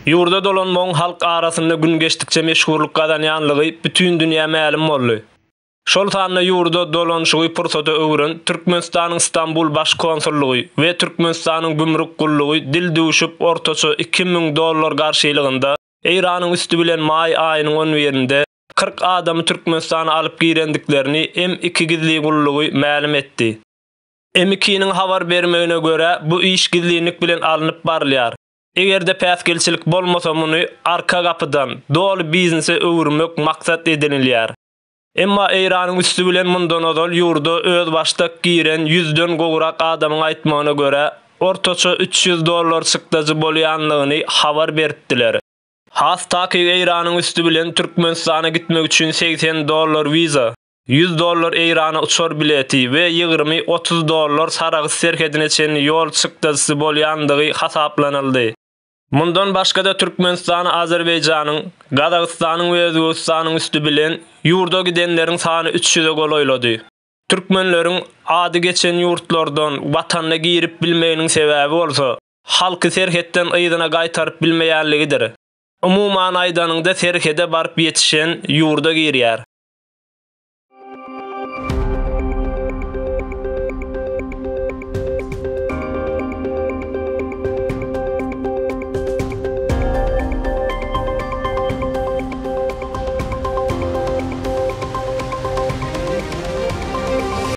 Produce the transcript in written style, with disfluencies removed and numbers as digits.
Ýurda dolanmaň halk arasynda gün geçdikçe meşhurluk kazanýanlygy bütün dünýä ma'lum boldy. Şol sanly ýurda dolanşygy pursaty öwren Türkmenistanyň Istanbul baş konsullugy we Türkmenistanyň gümrük gullugy dil döwüşip ortaça $2000 garşylygynda Eýranyň üstü bilen may aýynyň 10-berinde 40 adamy Türkmenistana alyp girendiklerini M2 gizli gullugy ma'lum etdi. M2'nin habar bermegine göre bu iş gizlilik bilen alınıp barlýar. Egerde päsgelçilik bolmasa muny arka kapydan dolu biznese öwürmek maksat edilýär. Emma Eýranyň üstü bilen mundan ozal ýurda öz başdak giren 100den gowrak adamyň aýtmagyna göre ortaça $300 çykdagy bolýanlygyny habar beripdiler. Hastaki Eýranyň üstü bilen Türkmenistana gitmek üçin $80 viza, $100 Eýrana uçar bileti we $20-30 saragy serkedine çen ýol çykdagy bolýandygy hasaplanyldy. Mundan başga da Türkmenistan, Azerbaýjanyň, Gazagystanyň we Özbegistanyň üstü bilen ýurda gidenleriň sany 300'e goloýlady. Türkmenleriň ady geçen ýurtlardan watanyna girip bilmeginiň sebäbi bolsa, halky serhetden ýygyna gaýtaryp bilmeýänligidir. Umuman aýdanyňda serhede barıp ýetişen ýurda girýär.